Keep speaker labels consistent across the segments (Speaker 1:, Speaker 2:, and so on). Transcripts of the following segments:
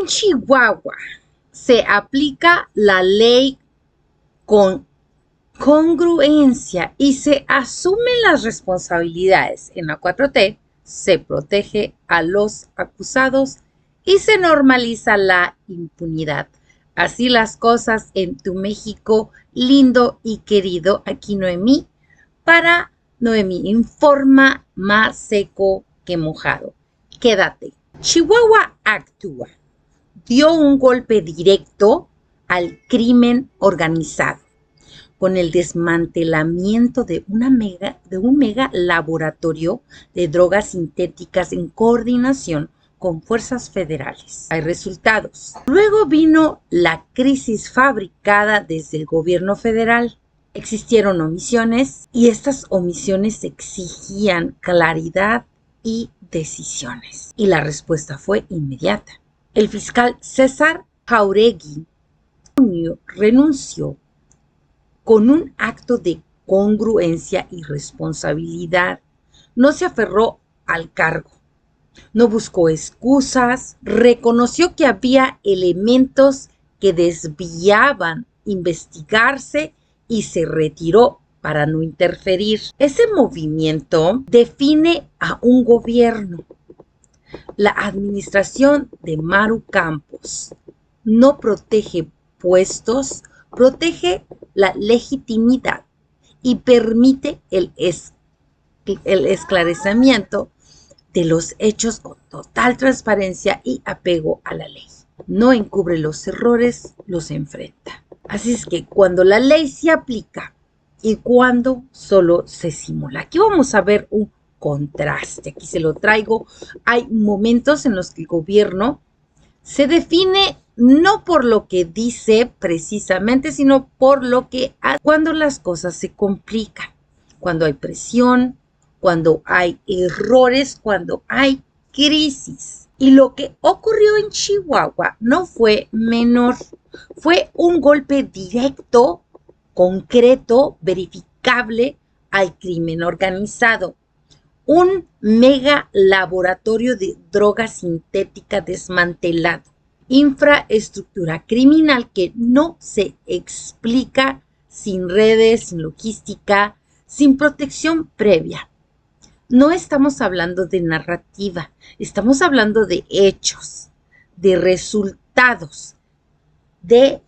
Speaker 1: En Chihuahua se aplica la ley con congruencia y se asumen las responsabilidades. En la 4T se protege a los acusados y se normaliza la impunidad. Así las cosas en tu México lindo y querido. Aquí Noemí para Noemí Informa, más seco que mojado. Quédate. Chihuahua actúa. Dio un golpe directo al crimen organizado con el desmantelamiento de un mega laboratorio de drogas sintéticas en coordinación con fuerzas federales. Hay resultados. Luego vino la crisis fabricada desde el gobierno federal. Existieron omisiones y estas omisiones exigían claridad y decisiones. Y la respuesta fue inmediata. El fiscal César Jáuregui renunció con un acto de congruencia y responsabilidad. No se aferró al cargo, no buscó excusas, reconoció que había elementos que desviaban investigarse y se retiró para no interferir. Ese movimiento define a un gobierno. La administración de Maru Campos no protege puestos, protege la legitimidad y permite el esclarecimiento de los hechos con total transparencia y apego a la ley. No encubre los errores, los enfrenta. Así es que cuando la ley se aplica y cuando solo se simula. Aquí vamos a ver un contraste. Aquí se lo traigo. Hay momentos en los que el gobierno se define no por lo que dice precisamente, sino por lo que hace cuando las cosas se complican, cuando hay presión, cuando hay errores, cuando hay crisis. Y lo que ocurrió en Chihuahua no fue menor, fue un golpe directo, concreto, verificable al crimen organizado. Un mega laboratorio de droga sintética desmantelado. Infraestructura criminal que no se explica sin redes, sin logística, sin protección previa. No estamos hablando de narrativa, estamos hablando de hechos, de resultados, de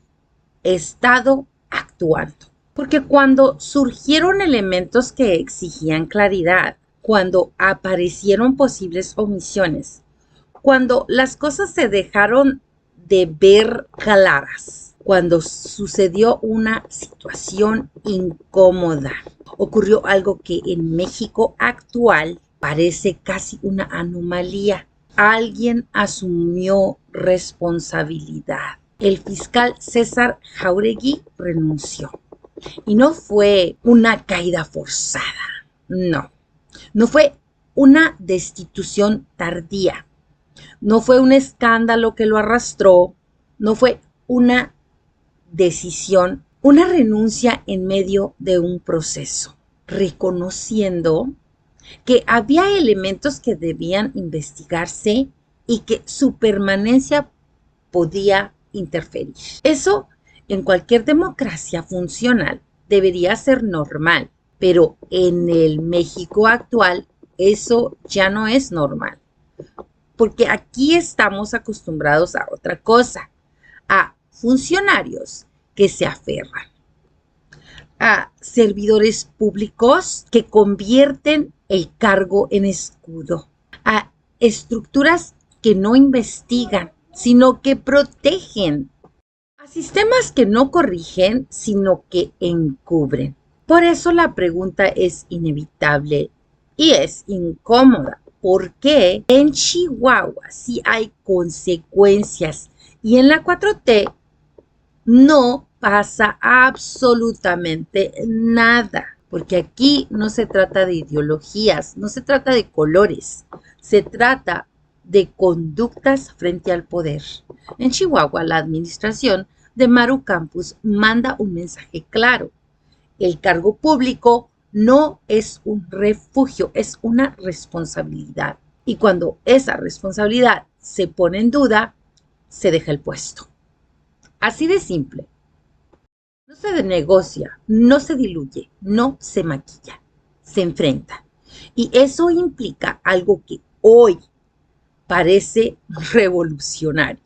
Speaker 1: Estado actuando. Porque cuando surgieron elementos que exigían claridad, cuando aparecieron posibles omisiones, cuando las cosas se dejaron de ver claras, cuando sucedió una situación incómoda, ocurrió algo que en México actual parece casi una anomalía. Alguien asumió responsabilidad. El fiscal César Jáuregui renunció. Y no fue una caída forzada, no. No fue una destitución tardía. No fue un escándalo que lo arrastró. No fue una decisión, una renuncia en medio de un proceso, reconociendo que había elementos que debían investigarse y que su permanencia podía interferir. Eso en cualquier democracia funcional debería ser normal, pero en el México actual eso ya no es normal, porque aquí estamos acostumbrados a otra cosa, a funcionarios que se aferran, a servidores públicos que convierten el cargo en escudo, a estructuras que no investigan, sino que protegen, a sistemas que no corrigen, sino que encubren. Por eso la pregunta es inevitable y es incómoda. ¿Por qué en Chihuahua sí hay consecuencias y en la 4T no pasa absolutamente nada? Porque aquí no se trata de ideologías, no se trata de colores, se trata de conductas frente al poder. En Chihuahua, la administración de Maru Campos manda un mensaje claro. El cargo público no es un refugio, es una responsabilidad. Y cuando esa responsabilidad se pone en duda, se deja el puesto. Así de simple. No se negocia, no se diluye, no se maquilla, se enfrenta. Y eso implica algo que hoy parece revolucionario,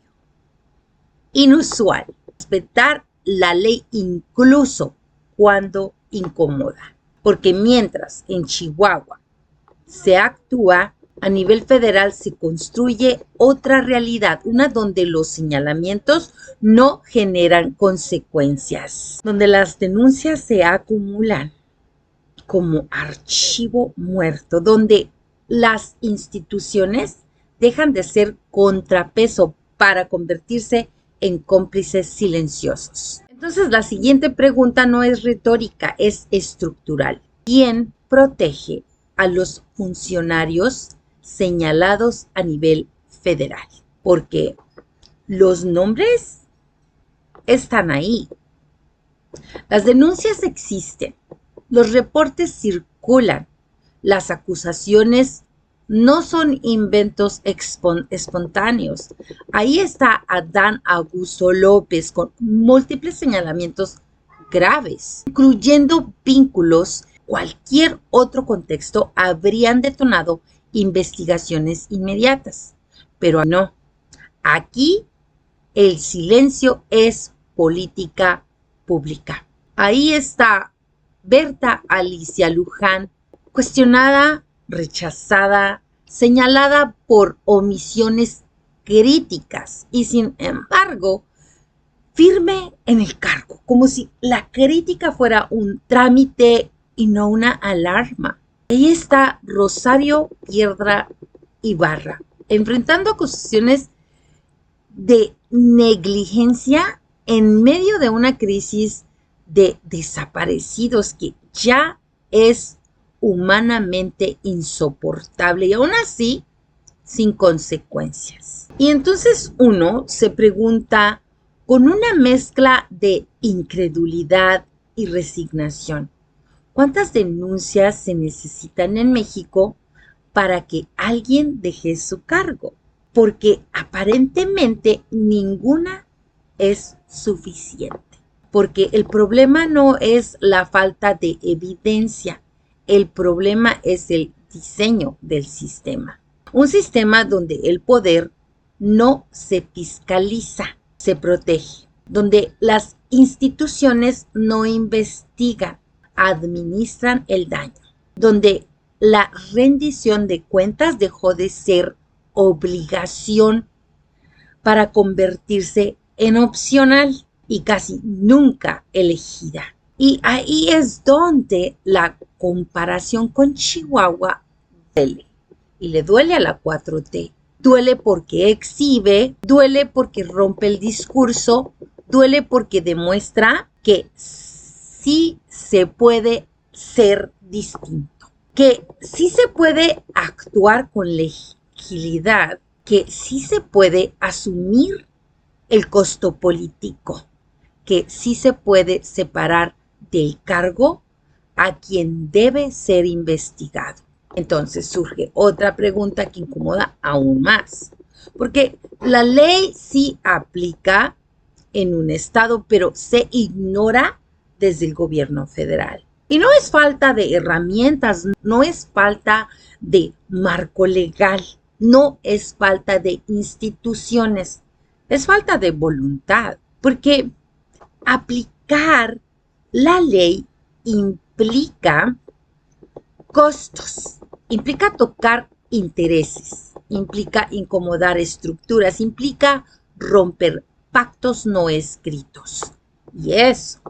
Speaker 1: inusual, respetar la ley incluso cuando incomoda. Porque mientras en Chihuahua se actúa, a nivel federal se construye otra realidad, una donde los señalamientos no generan consecuencias, donde las denuncias se acumulan como archivo muerto, donde las instituciones dejan de ser contrapeso para convertirse en cómplices silenciosos. Entonces, la siguiente pregunta no es retórica, es estructural. ¿Quién protege a los funcionarios señalados a nivel federal? Porque los nombres están ahí. Las denuncias existen, los reportes circulan, las acusaciones no son inventos espontáneos. Ahí está Adán Augusto López con múltiples señalamientos graves, incluyendo vínculos. Cualquier otro contexto habrían detonado investigaciones inmediatas, pero no. Aquí el silencio es política pública. Ahí está Berta Alicia Luján, cuestionada, rechazada, señalada por omisiones críticas y sin embargo firme en el cargo, como si la crítica fuera un trámite y no una alarma. Ahí está Rosario Piedra Ibarra, enfrentando acusaciones de negligencia en medio de una crisis de desaparecidos que ya es humanamente insoportable y aún así sin consecuencias. Y entonces uno se pregunta con una mezcla de incredulidad y resignación, ¿cuántas denuncias se necesitan en México para que alguien deje su cargo? Porque aparentemente ninguna es suficiente. Porque el problema no es la falta de evidencia, el problema es el diseño del sistema. Un sistema donde el poder no se fiscaliza, se protege, donde las instituciones no investigan, administran el daño, donde la rendición de cuentas dejó de ser obligación para convertirse en opcional y casi nunca elegida. Y ahí es donde la comparación con Chihuahua duele. Y le duele a la 4T. Duele porque exhibe, duele porque rompe el discurso, duele porque demuestra que sí se puede ser distinto, que sí se puede actuar con legitimidad, que sí se puede asumir el costo político, que sí se puede separar del cargo a quien debe ser investigado. Entonces surge otra pregunta que incomoda aún más, porque la ley sí aplica en un estado, pero se ignora desde el gobierno federal. Y no es falta de herramientas, no es falta de marco legal, no es falta de instituciones, es falta de voluntad, porque aplicar la ley implica costos, implica tocar intereses, implica incomodar estructuras, implica romper pactos no escritos. Y eso,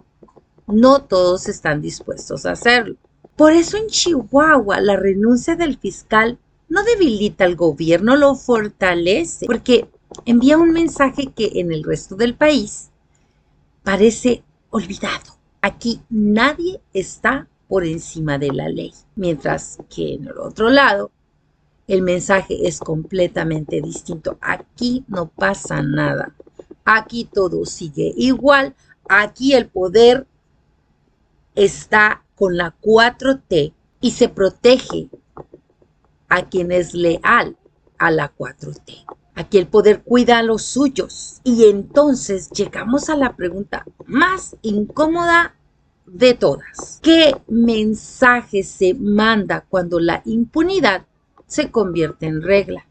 Speaker 1: no todos están dispuestos a hacerlo. Por eso en Chihuahua la renuncia del fiscal no debilita al gobierno, lo fortalece, porque envía un mensaje que en el resto del país parece olvidado. Aquí nadie está por encima de la ley, mientras que en el otro lado el mensaje es completamente distinto. Aquí no pasa nada, aquí todo sigue igual, aquí el poder está con la 4T y se protege a quien es leal a la 4T. Aquí el poder cuida a los suyos. Y entonces llegamos a la pregunta más incómoda de todas. ¿Qué mensaje se manda cuando la impunidad se convierte en regla?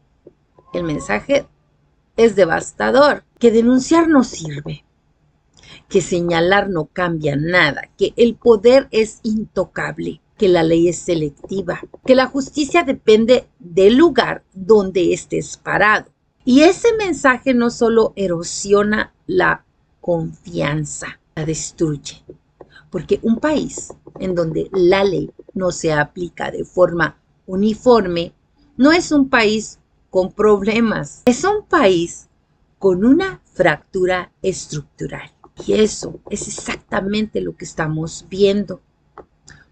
Speaker 1: El mensaje es devastador, que denunciar no sirve, que señalar no cambia nada, que el poder es intocable, que la ley es selectiva, que la justicia depende del lugar donde estés parado. Y ese mensaje no solo erosiona la confianza, la destruye. Porque un país en donde la ley no se aplica de forma uniforme no es un país con problemas, es un país con una fractura estructural. Y eso es exactamente lo que estamos viendo.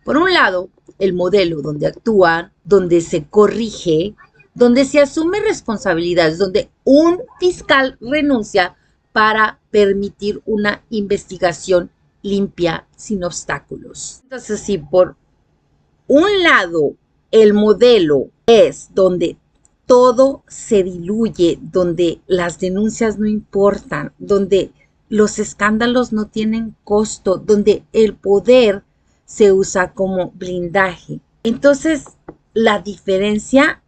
Speaker 1: Por un lado, el modelo donde actúa, donde se corrige, donde se asume responsabilidades, donde un fiscal renuncia para permitir una investigación limpia, sin obstáculos. Entonces, si por un lado el modelo es donde todo se diluye, donde las denuncias no importan, donde los escándalos no tienen costo, donde el poder se usa como blindaje. Entonces, la diferencia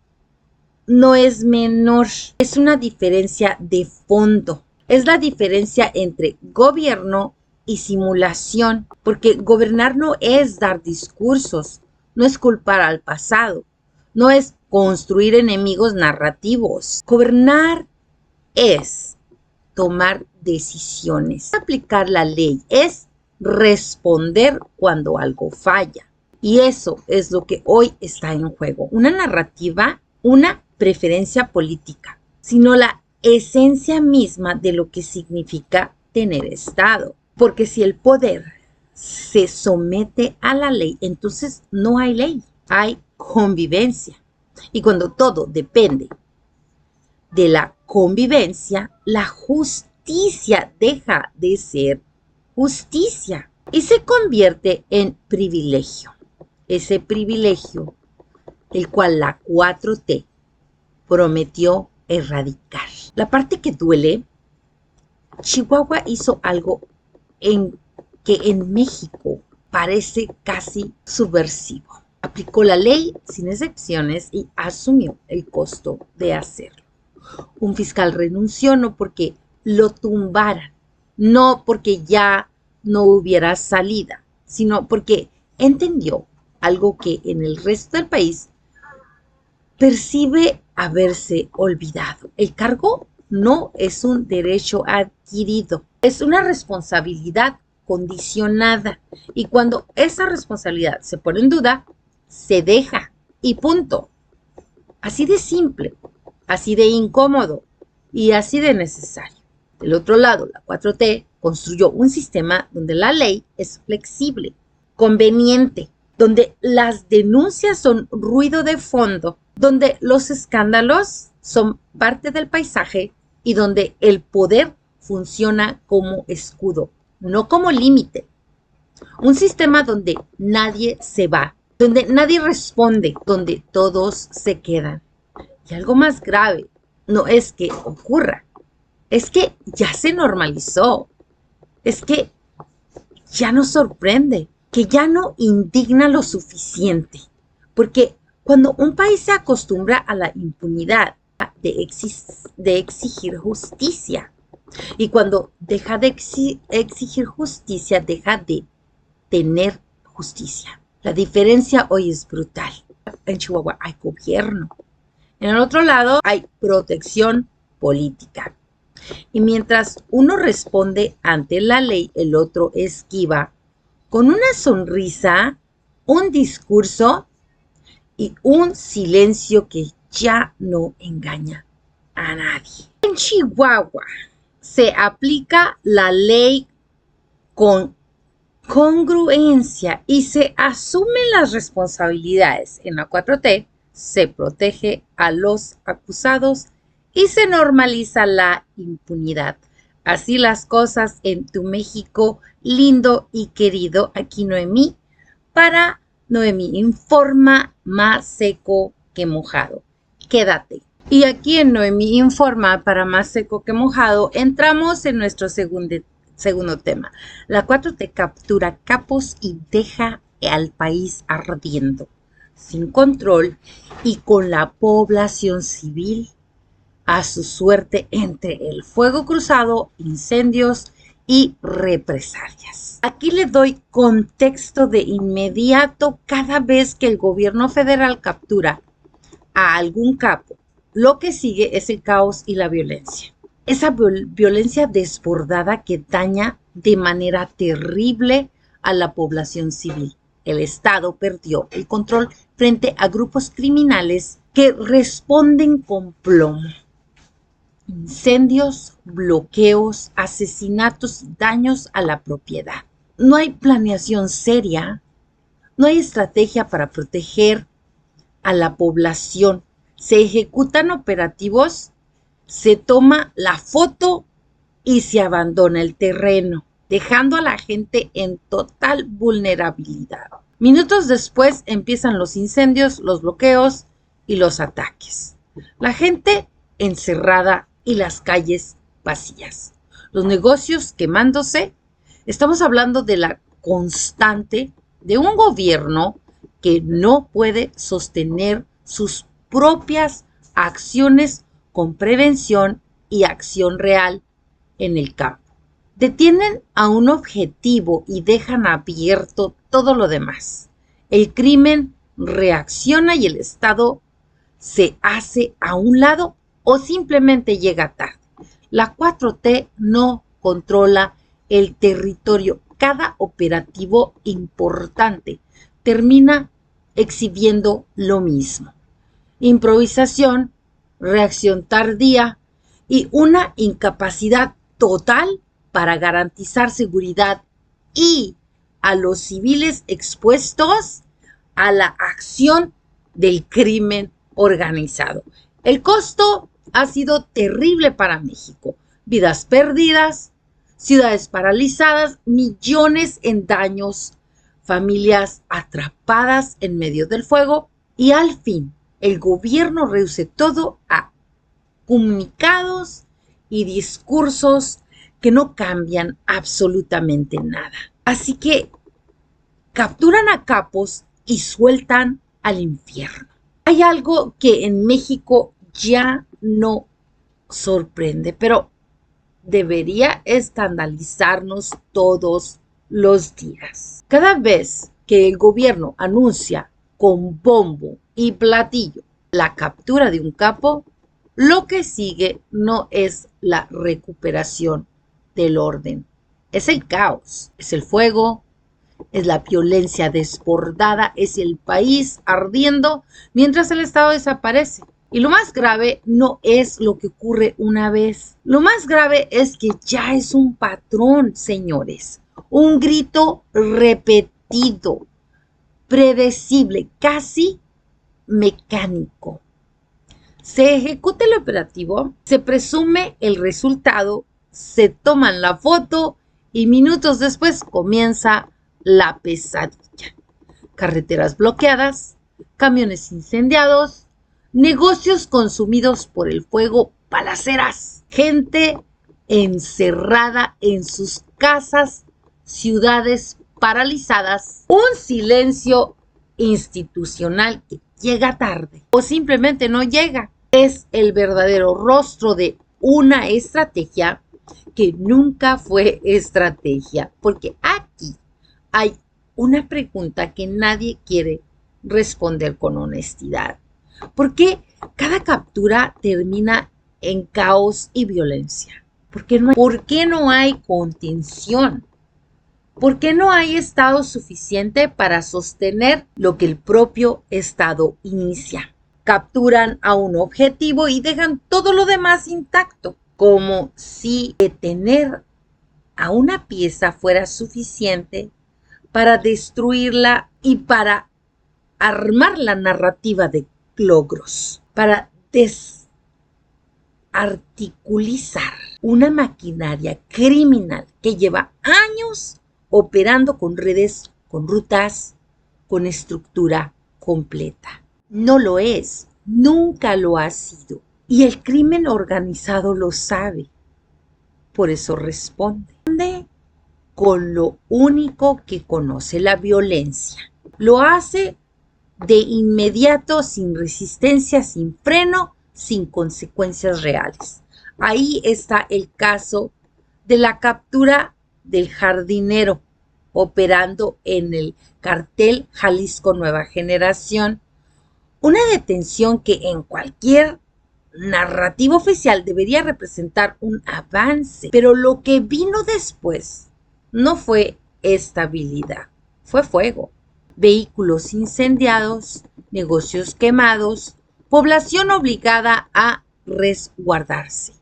Speaker 1: no es menor, es una diferencia de fondo. Es la diferencia entre gobierno y simulación, porque gobernar no es dar discursos, no es culpar al pasado, no es construir enemigos narrativos. Gobernar es tomar decisiones, aplicar la ley, es responder cuando algo falla. Y eso es lo que hoy está en juego. Una narrativa, una preferencia política, sino la esencia misma de lo que significa tener Estado. Porque si el poder se somete a la ley, entonces no hay ley, hay convivencia. Y cuando todo depende de la convivencia, la justicia deja de ser justicia y se convierte en privilegio. Ese privilegio, el cual la 4T prometió erradicar. La parte que duele, Chihuahua hizo algo que en México parece casi subversivo. Aplicó la ley sin excepciones y asumió el costo de hacerlo. Un fiscal renunció no porque lo tumbaran, no porque ya no hubiera salida, sino porque entendió algo que en el resto del país percibe haberse olvidado. El cargo no es un derecho adquirido, es una responsabilidad condicionada. Y cuando esa responsabilidad se pone en duda, se deja y punto. Así de simple, así de incómodo y así de necesario. Del otro lado, la 4T construyó un sistema donde la ley es flexible, conveniente, donde las denuncias son ruido de fondo, donde los escándalos son parte del paisaje y donde el poder funciona como escudo, no como límite. Un sistema donde nadie se va, donde nadie responde, donde todos se quedan. Y algo más grave no es que ocurra, es que ya se normalizó, es que ya no sorprende, que ya no indigna lo suficiente, porque cuando un país se acostumbra a la impunidad de exigir justicia, y cuando deja de exigir justicia, deja de tener justicia. La diferencia hoy es brutal. En Chihuahua hay gobierno. En el otro lado hay protección política. Y mientras uno responde ante la ley, el otro esquiva con una sonrisa, un discurso y un silencio que ya no engaña a nadie. En Chihuahua se aplica la ley con congruencia y se asumen las responsabilidades. En la 4T se protege a los acusados y se normaliza la impunidad. Así las cosas en tu México lindo y querido. Aquí Noemí para Noemí Informa, más seco que mojado. Quédate. Y aquí en Noemí Informa, para más seco que mojado, entramos en nuestro segundo tema. La 4T captura capos y deja al país ardiendo, sin control y con la población civil a su suerte entre el fuego cruzado, incendios y represalias. Aquí le doy contexto de inmediato cada vez que el gobierno federal captura a algún capo. Lo que sigue es el caos y la violencia. Esa violencia desbordada que daña de manera terrible a la población civil. El Estado perdió el control frente a grupos criminales que responden con plomo. Incendios, bloqueos, asesinatos, daños a la propiedad. No hay planeación seria, no hay estrategia para proteger a la población. Se ejecutan operativos, se toma la foto y se abandona el terreno, dejando a la gente en total vulnerabilidad. Minutos después empiezan los incendios, los bloqueos y los ataques. La gente encerrada y las calles vacías. Los negocios quemándose. Estamos hablando de la constante de un gobierno que no puede sostener sus propias acciones con prevención y acción real en el campo. Detienen a un objetivo y dejan abierto todo lo demás. El crimen reacciona y el Estado se hace a un lado o simplemente llega tarde. La 4T no controla el territorio. Cada operativo importante termina exhibiendo lo mismo. Improvisación, reacción tardía y una incapacidad total para garantizar seguridad y a los civiles expuestos a la acción del crimen organizado. El costo ha sido terrible para México. Vidas perdidas, ciudades paralizadas, millones en daños, familias atrapadas en medio del fuego y al fin el gobierno reduce todo a comunicados y discursos que no cambian absolutamente nada. Así que capturan a capos y sueltan al infierno. Hay algo que en México ya no sorprende, pero debería escandalizarnos todos los días. Cada vez que el gobierno anuncia con bombo y platillo la captura de un capo, lo que sigue no es la recuperación del orden, es el caos, es el fuego, es la violencia desbordada, es el país ardiendo mientras el Estado desaparece. Y lo más grave no es lo que ocurre una vez. Lo más grave es que ya es un patrón, señores. Un grito repetido, predecible, casi mecánico. Se ejecuta el operativo, se presume el resultado, se toman la foto y minutos después comienza la pesadilla. Carreteras bloqueadas, camiones incendiados, negocios consumidos por el fuego, balaceras, gente encerrada en sus casas, ciudades paralizadas, un silencio institucional que llega tarde o simplemente no llega. Es el verdadero rostro de una estrategia que nunca fue estrategia, porque aquí hay una pregunta que nadie quiere responder con honestidad. ¿Por qué cada captura termina en caos y violencia? ¿Por qué no hay contención? ¿Por qué no hay Estado suficiente para sostener lo que el propio Estado inicia? Capturan a un objetivo y dejan todo lo demás intacto, como si detener a una pieza fuera suficiente para destruirla y para armar la narrativa de logros, para desarticulizar una maquinaria criminal que lleva años operando con redes, con rutas, con estructura completa. No lo es, nunca lo ha sido. Y el crimen organizado lo sabe, por eso responde con lo único que conoce, la violencia. Lo hace de inmediato, sin resistencia, sin freno, sin consecuencias reales. Ahí está el caso de la captura del jardinero operando en el cartel Jalisco Nueva Generación. Una detención que en cualquier narrativa oficial debería representar un avance, pero lo que vino después no fue estabilidad, fue fuego. Vehículos incendiados, negocios quemados, población obligada a resguardarse.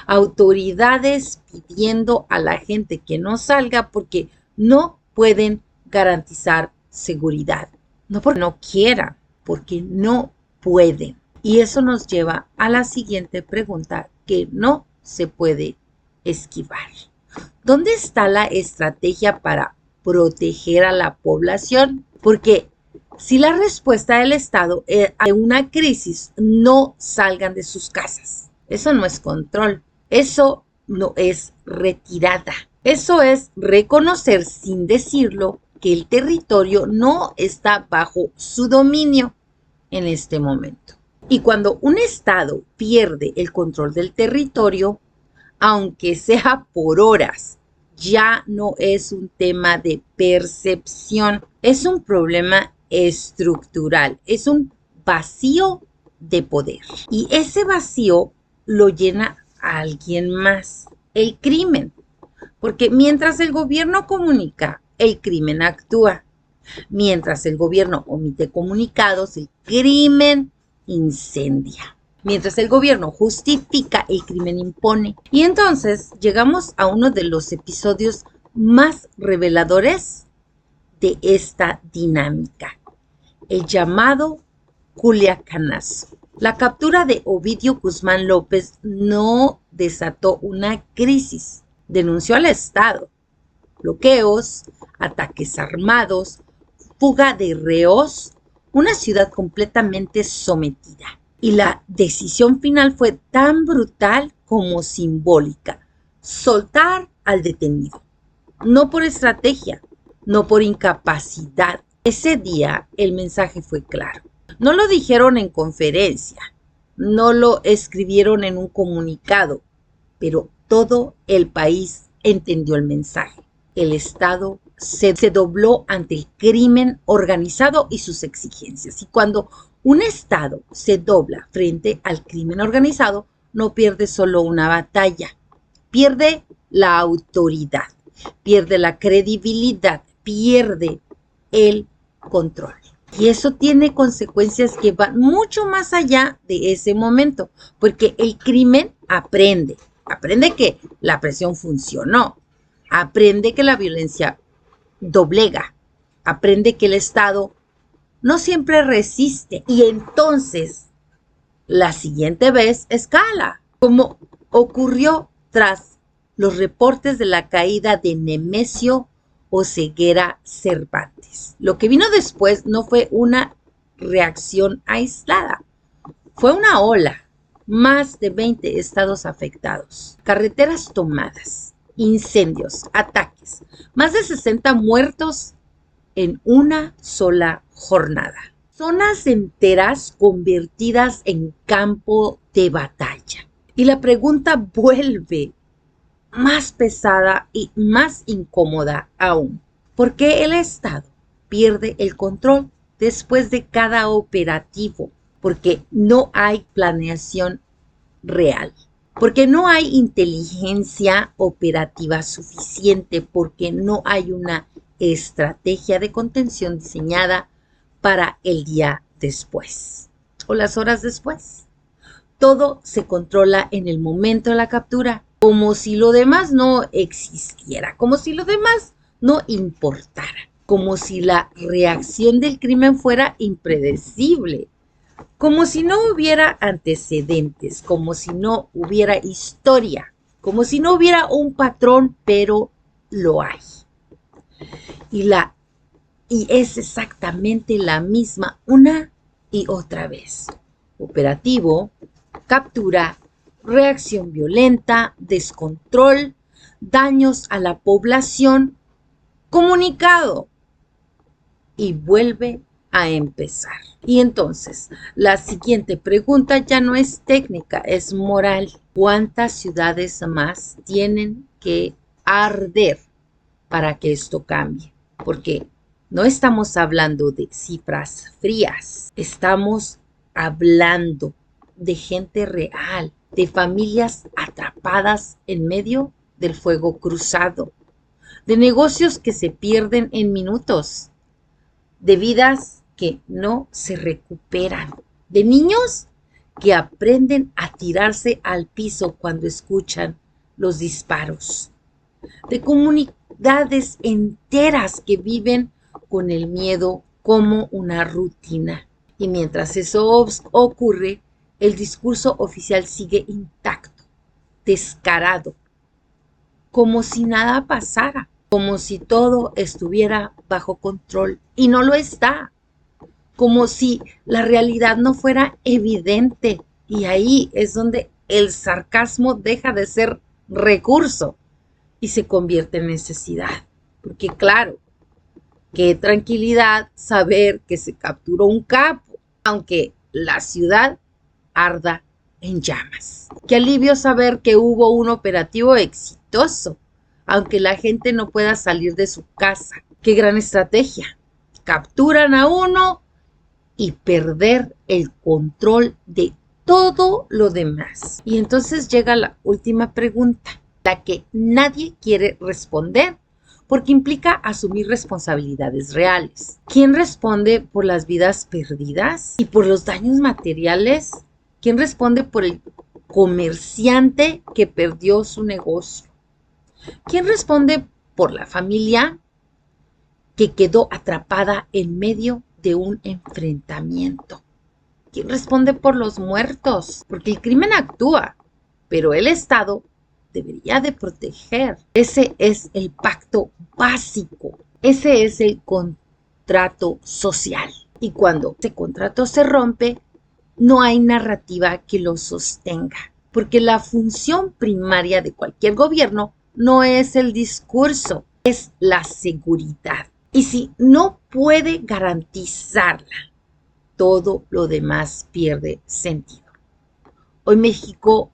Speaker 1: Autoridades pidiendo a la gente que no salga porque no pueden garantizar seguridad. No porque no quieran, porque no pueden. Y eso nos lleva a la siguiente pregunta que no se puede esquivar. ¿Dónde está la estrategia para proteger a la población? Porque si la respuesta del Estado a una crisis, no salgan de sus casas. Eso no es control, eso no es retirada. Eso es reconocer sin decirlo que el territorio no está bajo su dominio en este momento. Y cuando un Estado pierde el control del territorio, aunque sea por horas, ya no es un tema de percepción, es un problema estructural, es un vacío de poder. Y ese vacío lo llena a alguien más, el crimen. Porque mientras el gobierno comunica, el crimen actúa. Mientras el gobierno omite comunicados, el crimen incendia. Mientras el gobierno justifica, el crimen impone. Y entonces llegamos a uno de los episodios más reveladores de esta dinámica, el llamado Culiacanazo. La captura de Ovidio Guzmán López no desató una crisis, denunció al Estado, bloqueos, ataques armados, fuga de reos, una ciudad completamente sometida. Y la decisión final fue tan brutal como simbólica: soltar al detenido. No por estrategia, no por incapacidad. Ese día el mensaje fue claro. No lo dijeron en conferencia, no lo escribieron en un comunicado, pero todo el país entendió el mensaje. El Estado se dobló ante el crimen organizado y sus exigencias. Y cuando un Estado se dobla frente al crimen organizado, no pierde solo una batalla, pierde la autoridad, pierde la credibilidad, pierde el control. Y eso tiene consecuencias que van mucho más allá de ese momento, porque el crimen aprende que la presión funcionó, aprende que la violencia doblega, aprende que el Estado no siempre resiste, y entonces la siguiente vez escala, como ocurrió tras los reportes de la caída de Nemesio Oseguera Cervantes. Lo que vino después no fue una reacción aislada, fue una ola. Más de 20 estados afectados, carreteras tomadas, incendios, ataques, más de 60 muertos en una sola jornada. Zonas enteras convertidas en campo de batalla. Y la pregunta vuelve más pesada y más incómoda aún. ¿Por qué el Estado pierde el control después de cada operativo? Porque no hay planeación real, porque no hay inteligencia operativa suficiente, porque no hay una estrategia de contención diseñada para el día después o las horas después. Todo se controla en el momento de la captura, como si lo demás no existiera, como si lo demás no importara, como si la reacción del crimen fuera impredecible, como si no hubiera antecedentes, como si no hubiera historia, como si no hubiera un patrón, pero lo hay. Y es exactamente la misma una y otra vez. Operativo, captura, reacción violenta, descontrol, daños a la población, comunicado y vuelve a empezar. Y entonces, la siguiente pregunta ya no es técnica, es moral. ¿Cuántas ciudades más tienen que arder para que esto cambie? Porque no estamos hablando de cifras frías, estamos hablando de gente real, de familias atrapadas en medio del fuego cruzado, de negocios que se pierden en minutos, de vidas que no se recuperan, de niños que aprenden a tirarse al piso cuando escuchan los disparos, de comunidades enteras que viven con el miedo como una rutina. Y mientras eso ocurre, el discurso oficial sigue intacto, descarado, como si nada pasara, como si todo estuviera bajo control, y no lo está, como si la realidad no fuera evidente. Y ahí es donde el sarcasmo deja de ser recurso y se convierte en necesidad. Porque claro, qué tranquilidad saber que se capturó un capo, aunque la ciudad arda en llamas. Qué alivio saber que hubo un operativo exitoso, aunque la gente no pueda salir de su casa. Qué gran estrategia. Capturan a uno y perder el control de todo lo demás. Y entonces llega la última pregunta, la que nadie quiere responder, porque implica asumir responsabilidades reales. ¿Quién responde por las vidas perdidas y por los daños materiales? ¿Quién responde por el comerciante que perdió su negocio? ¿Quién responde por la familia que quedó atrapada en medio de un enfrentamiento? ¿Quién responde por los muertos? Porque el crimen actúa, pero el Estado debería de proteger. Ese es el pacto básico. Ese es el contrato social. Y cuando ese contrato se rompe, no hay narrativa que lo sostenga. Porque la función primaria de cualquier gobierno no es el discurso, es la seguridad. Y si no puede garantizarla, todo lo demás pierde sentido. Hoy México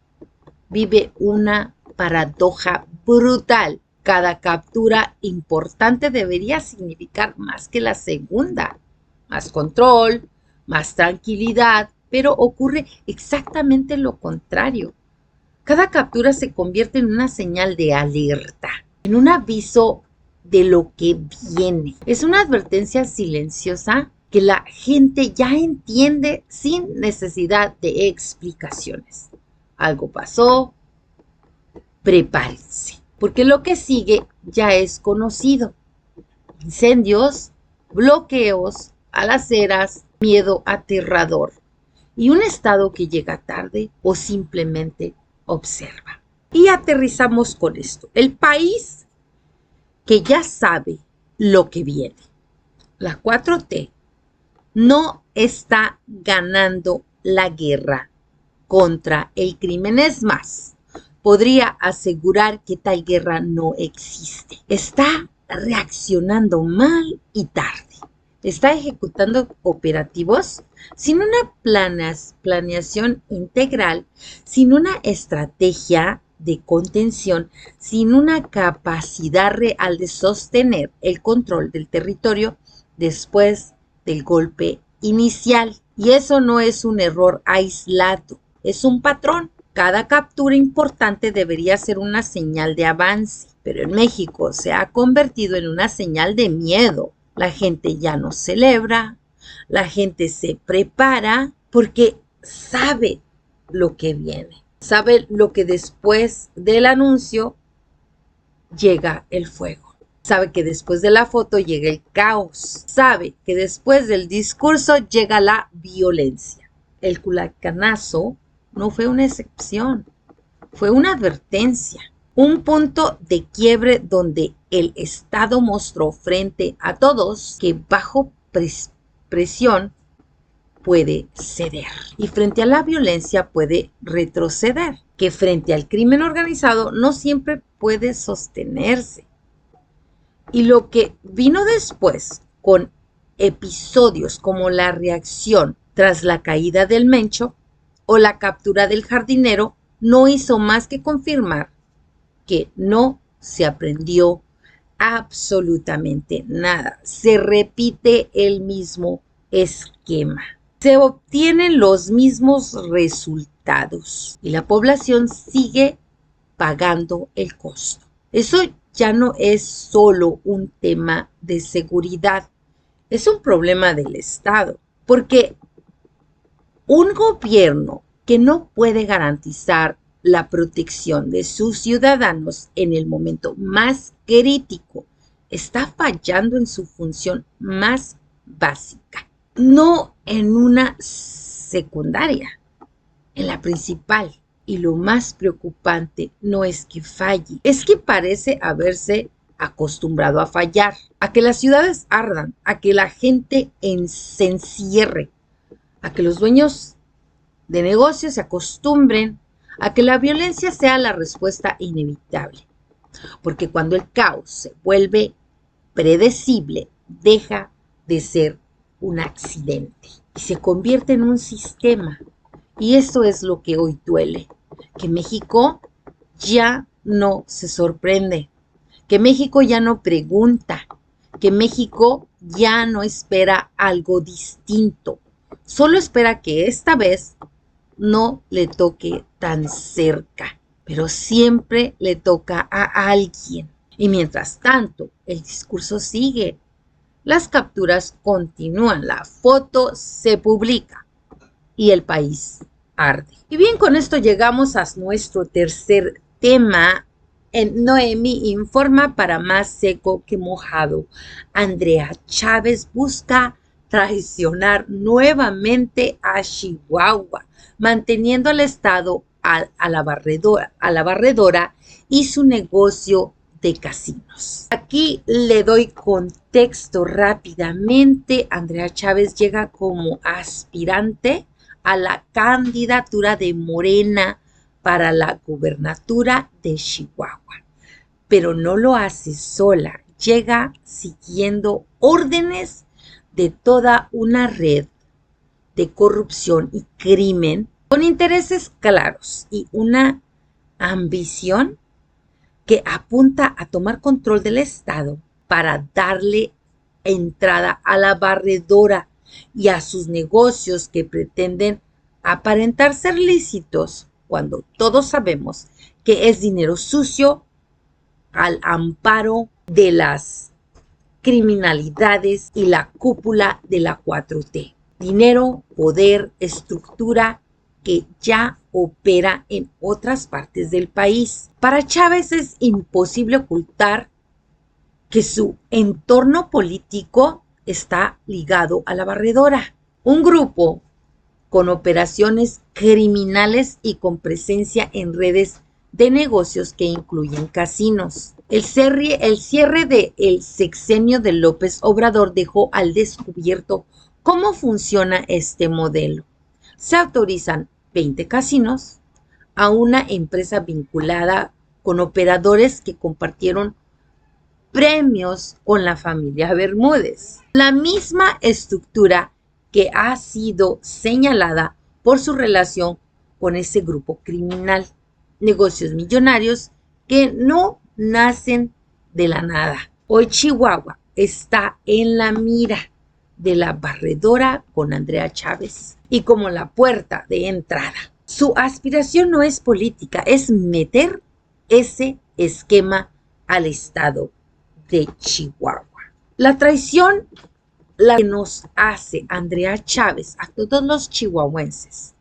Speaker 1: vive una paradoja brutal. Cada captura importante debería significar más que la segunda. Más control, más tranquilidad, pero ocurre exactamente lo contrario. Cada captura se convierte en una señal de alerta, en un aviso de lo que viene. Es una advertencia silenciosa que la gente ya entiende sin necesidad de explicaciones. Algo pasó, prepárense, porque lo que sigue ya es conocido. Incendios, bloqueos, balaceras, miedo aterrador y un Estado que llega tarde o simplemente observa. Y aterrizamos con esto. El país que ya sabe lo que viene. La 4T no está ganando la guerra contra el crimen. Es más, podría asegurar que tal guerra no existe. Está reaccionando mal y tarde. Está ejecutando operativos sin una planeación integral, sin una estrategia de contención, sin una capacidad real de sostener el control del territorio después del golpe inicial. Y eso no es un error aislado, es un patrón. Cada captura importante debería ser una señal de avance, pero en México se ha convertido en una señal de miedo. La gente ya no celebra, la gente se prepara porque sabe lo que viene, sabe lo que después del anuncio llega el fuego, sabe que después de la foto llega el caos, sabe que después del discurso llega la violencia. El culacanazo no fue una excepción, fue una advertencia. Un punto de quiebre donde el Estado mostró frente a todos que bajo presión puede ceder y frente a la violencia puede retroceder, que frente al crimen organizado no siempre puede sostenerse. Y lo que vino después con episodios como la reacción tras la caída del Mencho o la captura del jardinero no hizo más que confirmar que no se aprendió absolutamente nada. Se repite el mismo esquema. Se obtienen los mismos resultados y la población sigue pagando el costo. Eso ya no es solo un tema de seguridad, es un problema del Estado, porque un gobierno que no puede garantizar la protección de sus ciudadanos en el momento más crítico está fallando en su función más básica, no en una secundaria, en la principal. Y lo más preocupante no es que falle, es que parece haberse acostumbrado a fallar, a que las ciudades ardan, a que la gente se encierre, a que los dueños de negocios se acostumbren a que la violencia sea la respuesta inevitable. Porque cuando el caos se vuelve predecible, deja de ser un accidente y se convierte en un sistema. Y esto es lo que hoy duele, que México ya no se sorprende, que México ya no pregunta, que México ya no espera algo distinto, solo espera que esta vez no le toque tan cerca, pero siempre le toca a alguien. Y mientras tanto, el discurso sigue, las capturas continúan, la foto se publica y el país arde. Y bien, con esto llegamos a nuestro tercer tema en Noemi Informa para más seco que mojado. Andrea Chávez busca traicionar nuevamente a Chihuahua, manteniendo al Estado a la barredora y su negocio de casinos. Aquí le doy contexto rápidamente. Andrea Chávez llega como aspirante a la candidatura de Morena para la gubernatura de Chihuahua, pero no lo hace sola, llega siguiendo órdenes de toda una red de corrupción y crimen con intereses claros y una ambición que apunta a tomar control del Estado para darle entrada a la barredora y a sus negocios que pretenden aparentar ser lícitos cuando todos sabemos que es dinero sucio al amparo de las criminalidades y la cúpula de la 4T. Dinero, poder, estructura que ya opera en otras partes del país. Para Chávez es imposible ocultar que su entorno político está ligado a la barredora, un grupo con operaciones criminales y con presencia en redes de negocios que incluyen casinos. El cierre del sexenio de López Obrador dejó al descubierto cómo funciona este modelo. Se autorizan 20 casinos a una empresa vinculada con operadores que compartieron premios con la familia Bermúdez. La misma estructura que ha sido señalada por su relación con ese grupo criminal. Negocios millonarios que no nacen de la nada. Hoy Chihuahua está en la mira de la barredora con Andrea Chávez y como la puerta de entrada. Su aspiración no es política, es meter ese esquema al Estado de Chihuahua. La traición la que nos hace Andrea Chávez a todos los chihuahuenses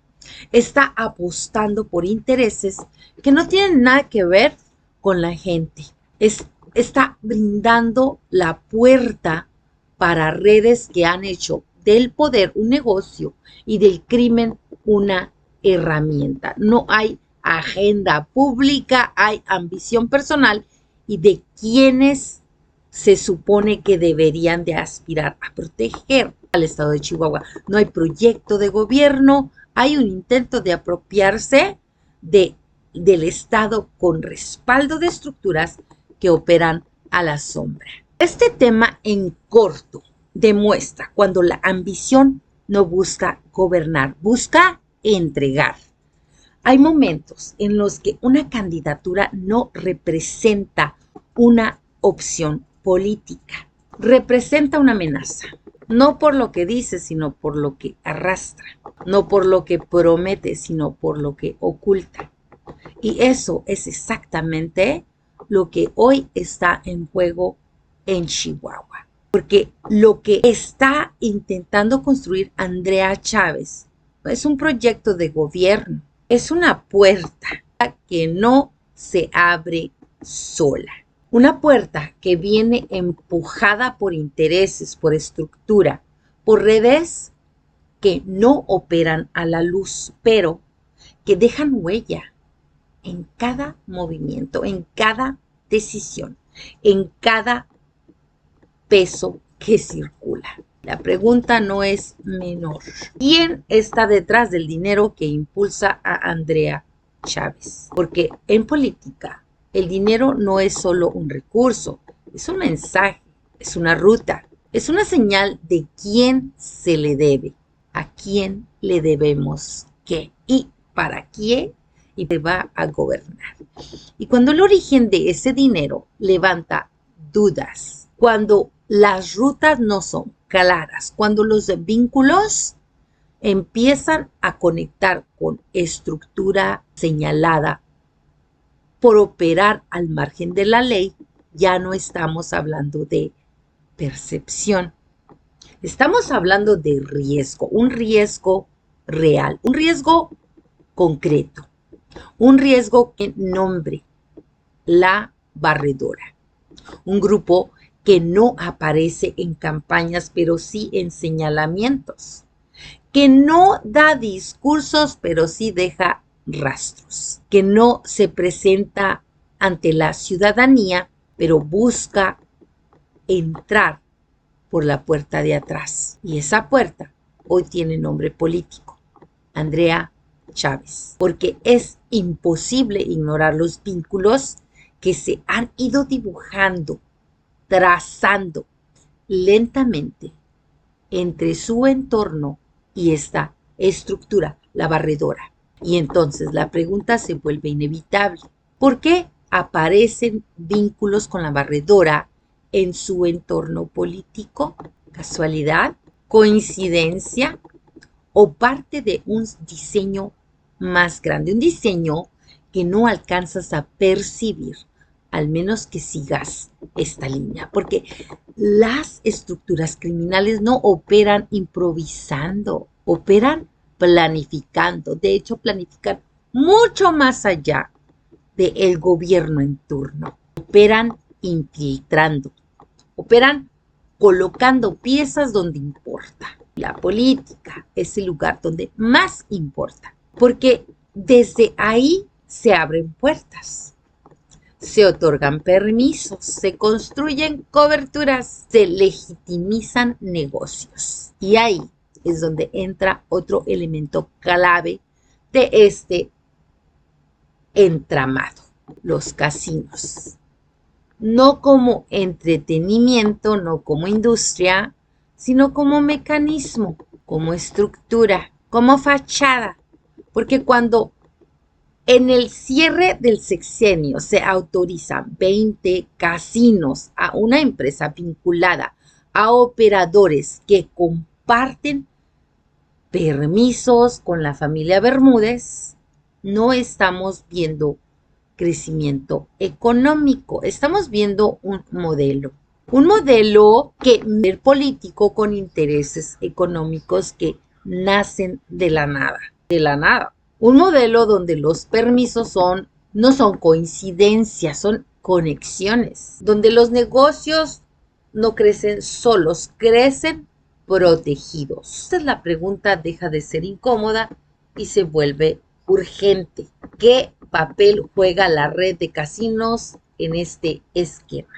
Speaker 1: está apostando por intereses que no tienen nada que ver con la gente. Está brindando la puerta para redes que han hecho del poder un negocio y del crimen una herramienta. No hay agenda pública, hay ambición personal y de quienes se supone que deberían de aspirar a proteger al estado de Chihuahua. No hay proyecto de gobierno, hay un intento de apropiarse del estado con respaldo de estructuras que operan a la sombra. Este tema en corto demuestra cuando la ambición no busca gobernar, busca entregar. Hay momentos en los que una candidatura no representa una opción política, representa una amenaza, no por lo que dice, sino por lo que arrastra, no por lo que promete, sino por lo que oculta. Y eso es exactamente lo que hoy está en juego en Chihuahua. Porque lo que está intentando construir Andrea Chávez no es un proyecto de gobierno, es una puerta que no se abre sola. Una puerta que viene empujada por intereses, por estructura, por redes que no operan a la luz, pero que dejan huella en cada movimiento, en cada decisión, en cada peso que circula. La pregunta no es menor. ¿Quién está detrás del dinero que impulsa a Andrea Chávez? Porque en política el dinero no es solo un recurso, es un mensaje, es una ruta, es una señal de quién se le debe, a quién le debemos qué y para quién y te va a gobernar. Y cuando el origen de ese dinero levanta dudas, cuando las rutas no son claras, cuando los vínculos empiezan a conectar con estructura señalada por operar al margen de la ley, ya no estamos hablando de percepción. Estamos hablando de riesgo, un riesgo real, un riesgo concreto, un riesgo que nombre la barredora, un grupo que no aparece en campañas, pero sí en señalamientos, que no da discursos, pero sí deja rastros, que no se presenta ante la ciudadanía, pero busca entrar por la puerta de atrás. Y esa puerta hoy tiene nombre político, Andrea Chávez, porque es imposible ignorar los vínculos que se han ido dibujando, trazando lentamente entre su entorno y esta estructura, la barredora. Y entonces la pregunta se vuelve inevitable. ¿Por qué aparecen vínculos con la barredora en su entorno político? ¿Casualidad? ¿Coincidencia? ¿O parte de un diseño más grande? Un diseño que no alcanzas a percibir, al menos que sigas esta línea, porque las estructuras criminales no operan improvisando, operan planificando. De hecho, planifican mucho más allá del gobierno en turno. Operan infiltrando, operan colocando piezas donde importa. La política es el lugar donde más importa, porque desde ahí se abren puertas, se otorgan permisos, se construyen coberturas, se legitimizan negocios. Y ahí es donde entra otro elemento clave de este entramado, los casinos. No como entretenimiento, no como industria, sino como mecanismo, como estructura, como fachada. Porque cuando en el cierre del sexenio se autorizan 20 casinos a una empresa vinculada a operadores que comparten permisos con la familia Bermúdez, no estamos viendo crecimiento económico, estamos viendo un modelo que el político con intereses económicos que nacen de la nada. Un modelo donde los permisos no son coincidencias, son conexiones, donde los negocios no crecen solos, crecen protegidos. Entonces la pregunta deja de ser incómoda y se vuelve urgente. ¿Qué papel juega la red de casinos en este esquema?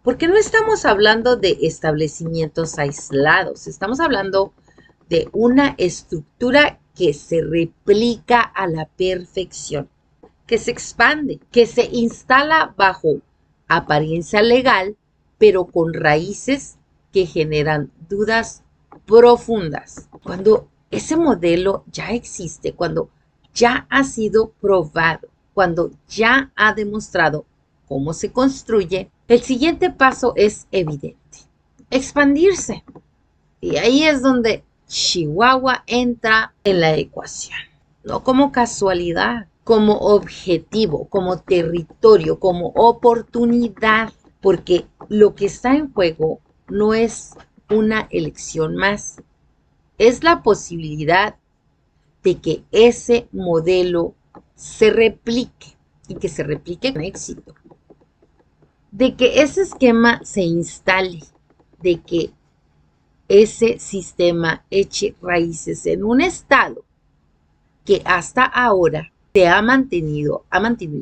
Speaker 1: Porque no estamos hablando de establecimientos aislados, estamos hablando de una estructura que se replica a la perfección, que se expande, que se instala bajo apariencia legal, pero con raíces que generan dudas profundas. Cuando ese modelo ya existe, cuando ya ha sido probado, cuando ya ha demostrado cómo se construye, el siguiente paso es evidente: expandirse. Y ahí es donde Chihuahua entra en la ecuación, no como casualidad, como objetivo, como territorio, como oportunidad, porque lo que está en juego no es una elección más, es la posibilidad de que ese modelo se replique y que se replique con éxito, de que ese esquema se instale, de que ese sistema eche raíces en un estado que hasta ahora se ha mantenido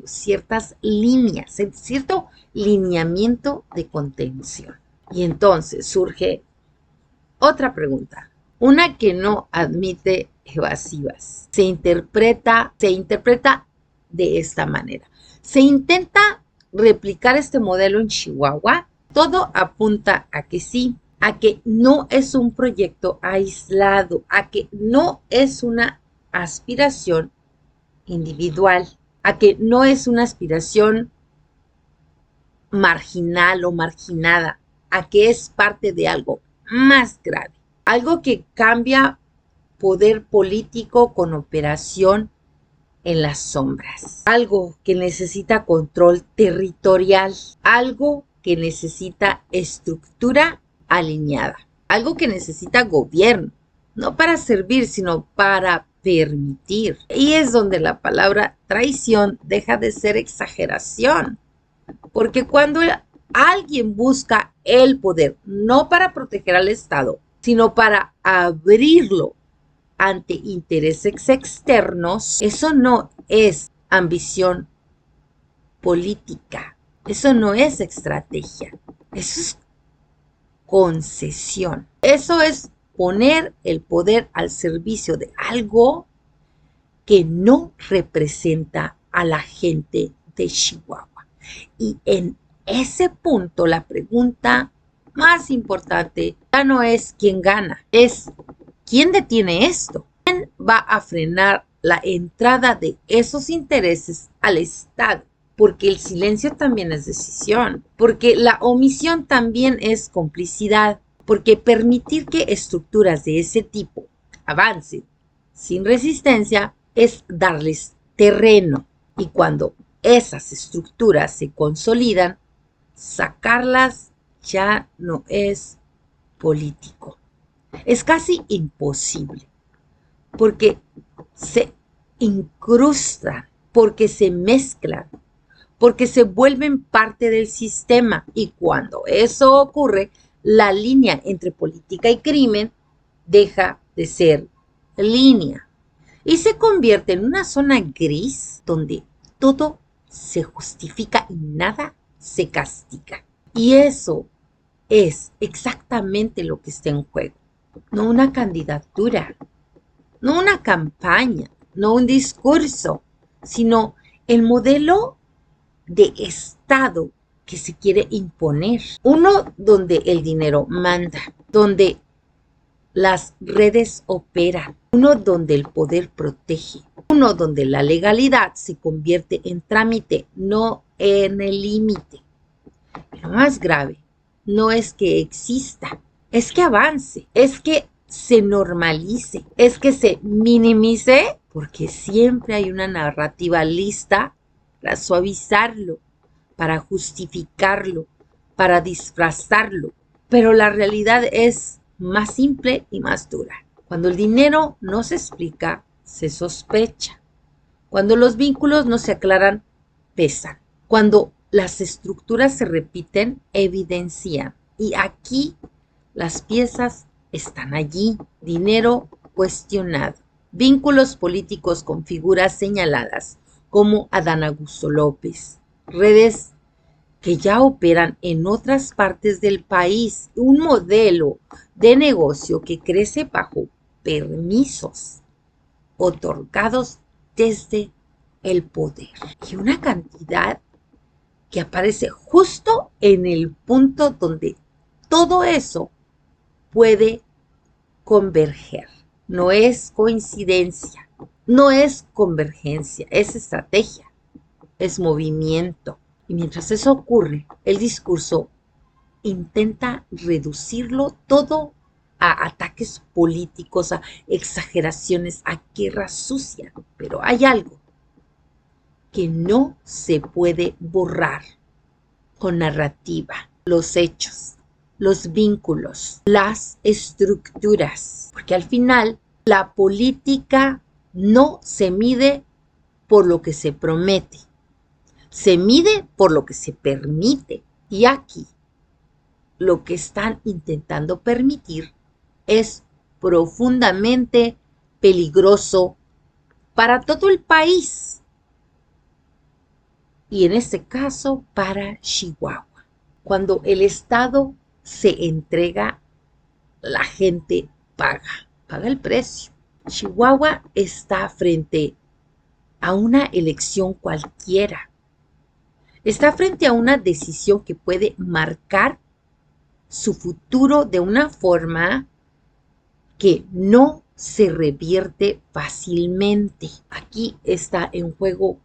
Speaker 1: ciertas líneas, cierto lineamiento de contención. Y entonces surge otra pregunta, una que no admite evasivas. Se interpreta de esta manera. Se intenta replicar este modelo en Chihuahua. Todo apunta a que sí, a que no es un proyecto aislado, a que no es una aspiración individual, a que no es una aspiración marginal o marginada, a que es parte de algo más grave, algo que cambia poder político con operación en las sombras, algo que necesita control territorial, algo que necesita estructura alineada, algo que necesita gobierno, no para servir, sino para permitir. Y es donde la palabra traición deja de ser exageración, porque cuando alguien busca el poder, no para proteger al Estado, sino para abrirlo ante intereses externos, eso no es ambición política, eso no es estrategia, eso es concesión, eso es poner el poder al servicio de algo que no representa a la gente de Chihuahua. Y en ese punto la pregunta más importante ya no es quién gana, es quién detiene esto, quién va a frenar la entrada de esos intereses al Estado, porque el silencio también es decisión, porque la omisión también es complicidad, porque permitir que estructuras de ese tipo avancen sin resistencia es darles terreno, y cuando esas estructuras se consolidan, sacarlas ya no es político. Es casi imposible, porque se incrustan, porque se mezclan, porque se vuelven parte del sistema. Y cuando eso ocurre, la línea entre política y crimen deja de ser línea y se convierte en una zona gris donde todo se justifica y nada se castiga. Y eso es exactamente lo que está en juego. No una candidatura, no una campaña, no un discurso, sino el modelo de Estado que se quiere imponer. Uno donde el dinero manda, donde las redes operan, uno donde el poder protege, uno donde la legalidad se convierte en trámite, no en el límite. Lo más grave no es que exista, es que avance, es que se normalice, es que se minimice, porque siempre hay una narrativa lista para suavizarlo, para justificarlo, para disfrazarlo. Pero la realidad es más simple y más dura. Cuando el dinero no se explica, se sospecha. Cuando los vínculos no se aclaran, pesan. Cuando las estructuras se repiten, evidencian. Y aquí las piezas están allí. Dinero cuestionado. Vínculos políticos con figuras señaladas como Adán Augusto López. Redes que ya operan en otras partes del país, un modelo de negocio que crece bajo permisos otorgados desde el poder y una cantidad que aparece justo en el punto donde todo eso puede converger. No es coincidencia, no es convergencia, es estrategia, es movimiento. Y mientras eso ocurre, el discurso intenta reducirlo todo a ataques políticos, a exageraciones, a guerra sucia. Pero hay algo que no se puede borrar con narrativa: los hechos, los vínculos, las estructuras. Porque al final la política no se mide por lo que se promete, se mide por lo que se permite. Y aquí lo que están intentando permitir es profundamente peligroso para todo el país. Y en este caso para Chihuahua. Cuando el Estado se entrega, la gente paga el precio. Chihuahua está frente a una elección cualquiera. Está frente a una decisión que puede marcar su futuro de una forma que no se revierte fácilmente. Aquí está en juego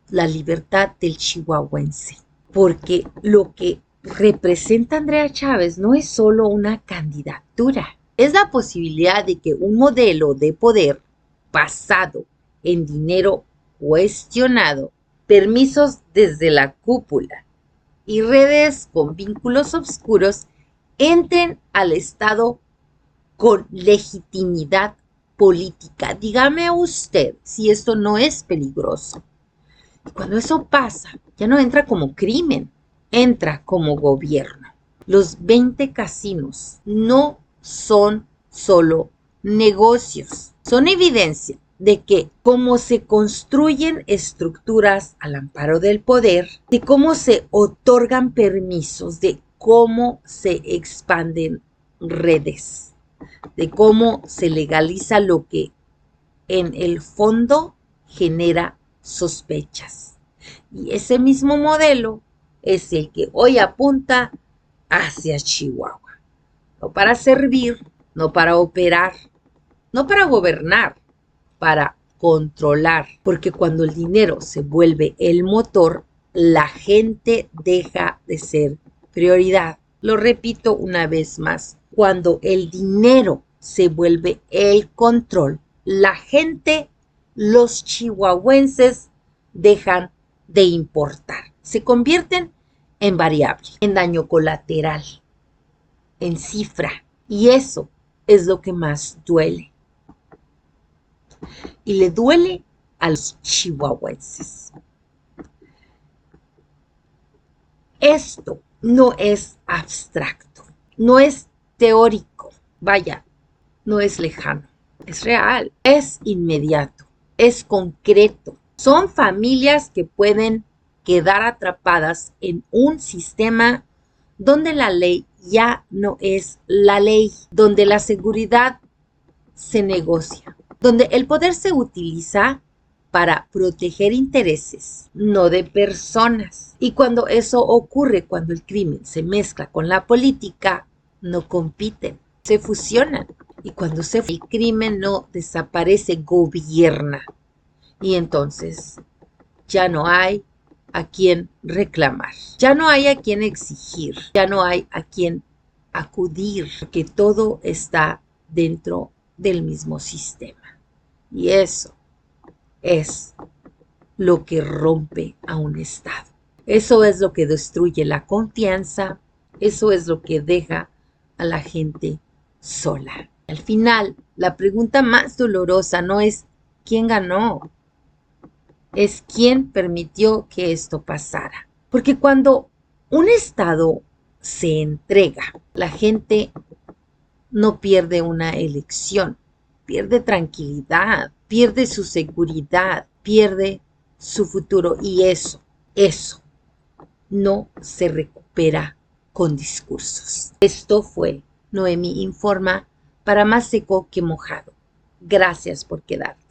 Speaker 1: la libertad del chihuahuense, porque lo que representa Andrea Chávez no es solo una candidatura, es la posibilidad de que un modelo de poder basado en dinero cuestionado, permisos desde la cúpula y redes con vínculos oscuros entren al Estado con legitimidad política. Dígame usted si esto no es peligroso. Y cuando eso pasa, ya no entra como crimen, entra como gobierno. Los 20 casinos no son solo negocios, son evidencia de que cómo se construyen estructuras al amparo del poder, de cómo se otorgan permisos, de cómo se expanden redes, de cómo se legaliza lo que en el fondo genera sospechas. Y ese mismo modelo es el que hoy apunta hacia Chihuahua. No para servir, no para operar, no para gobernar, para controlar. Porque cuando el dinero se vuelve el motor, la gente deja de ser prioridad. Lo repito una vez más. Cuando el dinero se vuelve el control, la gente, los chihuahuenses, dejan de importar. Se convierten en variable, en daño colateral, en cifra. Y eso es lo que más duele. Y le duele a los chihuahuenses. Esto no es abstracto, no es teórico, vaya, no es lejano, es real, es inmediato, es concreto. Son familias que pueden quedar atrapadas en un sistema donde la ley ya no es la ley, donde la seguridad se negocia, donde el poder se utiliza para proteger intereses, no de personas. Y cuando eso ocurre, cuando el crimen se mezcla con la política, no compiten, se fusionan. Y cuando el crimen no desaparece, gobierna. Y entonces ya no hay a quien reclamar, ya no hay a quien exigir, ya no hay a quien acudir, porque todo está dentro del mismo sistema. Y eso es lo que rompe a un Estado. Eso es lo que destruye la confianza, eso es lo que deja a la gente sola. Al final, la pregunta más dolorosa no es ¿quién ganó? Es quién permitió que esto pasara. Porque cuando un Estado se entrega, la gente no pierde una elección, pierde tranquilidad, pierde su seguridad, pierde su futuro. Y eso no se recupera con discursos. Esto fue Noemi Informa para Más Seco que Mojado. Gracias por quedarte.